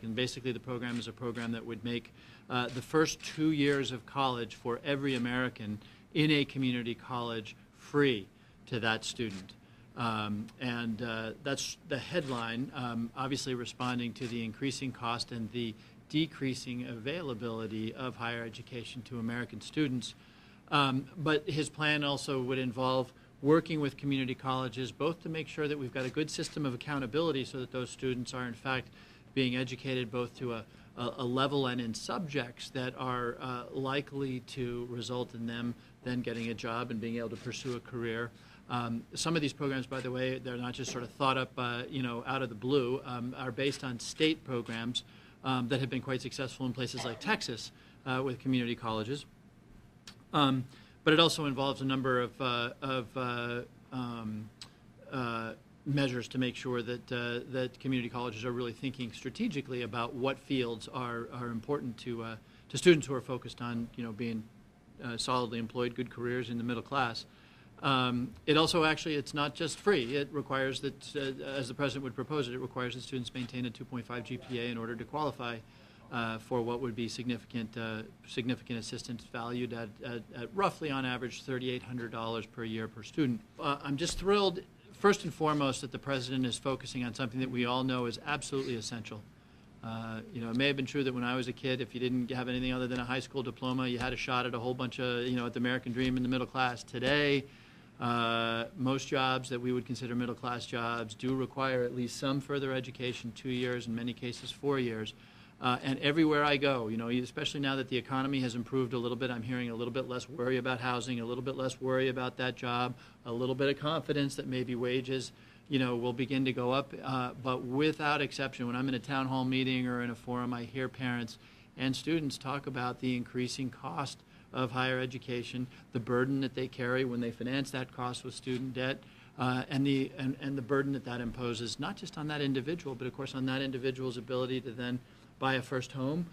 And basically the program is a program that would make the first 2 years of college for every American in a community college free to that student. That's the headline, obviously responding to the increasing cost and the decreasing availability of higher education to American students. But his plan also would involve working with community colleges, both to make sure that we've got a good system of accountability so that those students are in fact being educated both to a level and in subjects that are likely to result in them then getting a job and being able to pursue a career. Some of these programs, by the way, they're not just sort of thought up, out of the blue, are based on state programs that have been quite successful in places like Texas with community colleges. But it also involves a number of measures to make sure that that community colleges are really thinking strategically about what fields are important to students who are focused on being solidly employed, good careers in the middle class. It also actually, it's not just free. It requires that, as the president would propose it, it requires that students maintain a 2.5 GPA in order to qualify for what would be significant assistance valued at roughly on average $3,800 per year per student. I'm just thrilled, first and foremost, that the president is focusing on something that we all know is absolutely essential. It may have been true that when I was a kid, if you didn't have anything other than a high school diploma, you had a shot at a whole bunch of, at the American dream in the middle class. Today, most jobs that we would consider middle class jobs do require at least some further education, 2 years, in many cases 4 years. And everywhere I go, especially now that the economy has improved a little bit, I'm hearing a little bit less worry about housing, a little bit less worry about that job, a little bit of confidence that maybe wages, will begin to go up. But without exception, when I'm in a town hall meeting or in a forum, I hear parents and students talk about the increasing cost of higher education, the burden that they carry when they finance that cost with student debt, and the burden that imposes, not just on that individual, but of course on that individual's ability to then buy a first home,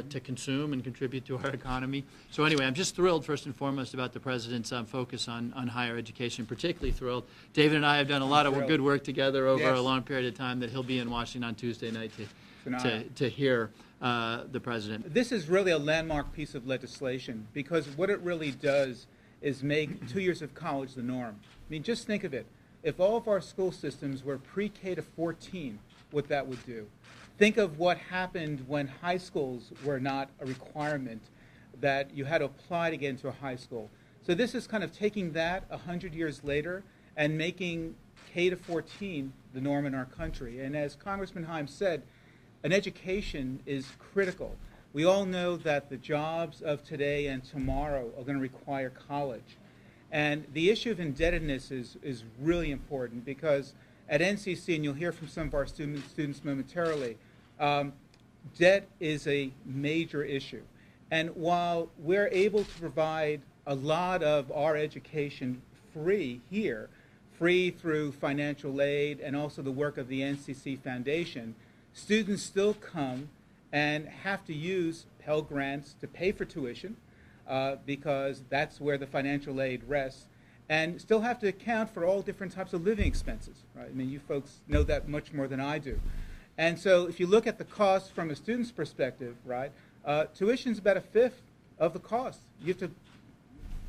to consume and contribute to our economy. So anyway, I'm just thrilled, first and foremost, about the president's focus on higher education, particularly thrilled. David and I have done a lot of good work together over a long period of time that he'll be in Washington on Tuesday night to hear the president. This is really a landmark piece of legislation because what it really does is make 2 years of college the norm. I mean, just think of it. If all of our school systems were pre-K to 14, what that would do. Think of what happened when high schools were not a requirement, that you had to apply to get into a high school. So this is kind of taking that 100 years later and making K to 14 the norm in our country. And as Congressman Himes said, an education is critical. We all know that the jobs of today and tomorrow are going to require college. And the issue of indebtedness is really important because at NCC, and you'll hear from some of our students momentarily, debt is a major issue. And while we're able to provide a lot of our education free here, free through financial aid and also the work of the NCC Foundation, students still come and have to use Pell Grants to pay for tuition because that's where the financial aid rests, and still have to account for all different types of living expenses, right? I mean, you folks know that much more than I do. And so if you look at the cost from a student's perspective, right, tuition is about a fifth of the cost. You have to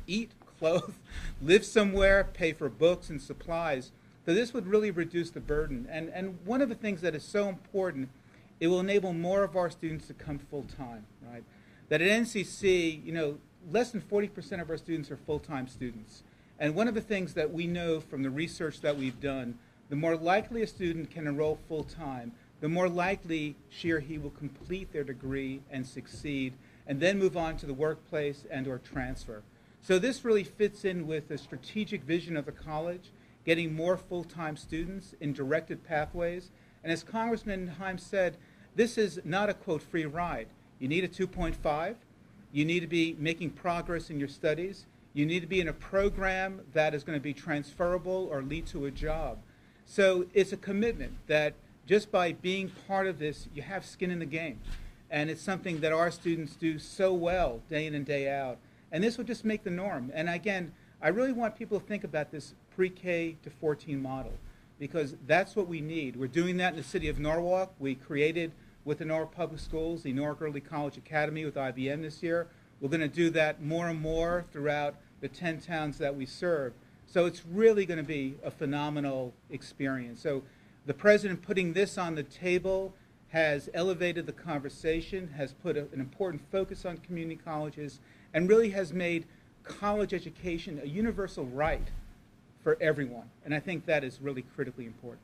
eat, clothe, live somewhere, pay for books and supplies. So this would really reduce the burden. And one of the things that is so important, it will enable more of our students to come full-time, right? That at NCC, less than 40% of our students are full-time students. And one of the things that we know from the research that we've done, the more likely a student can enroll full-time, the more likely she or he will complete their degree and succeed, and then move on to the workplace and or transfer. So this really fits in with the strategic vision of the college, getting more full-time students in directed pathways. And as Congressman Himes said, this is not a, quote, free ride. You need a 2.5. You need to be making progress in your studies. You need to be in a program that is going to be transferable or lead to a job. So it's a commitment that just by being part of this, you have skin in the game. And it's something that our students do so well day in and day out. And this will just make the norm. And again, I really want people to think about this pre-K to 14 model because that's what we need. We're doing that in the city of Norwalk. We created with the Norwalk Public Schools, the Norwalk Early College Academy with IBM this year. We're going to do that more and more throughout the 10 towns that we serve. So it's really going to be a phenomenal experience. So the president putting this on the table has elevated the conversation, has put an important focus on community colleges, and really has made college education a universal right for everyone. And I think that is really critically important.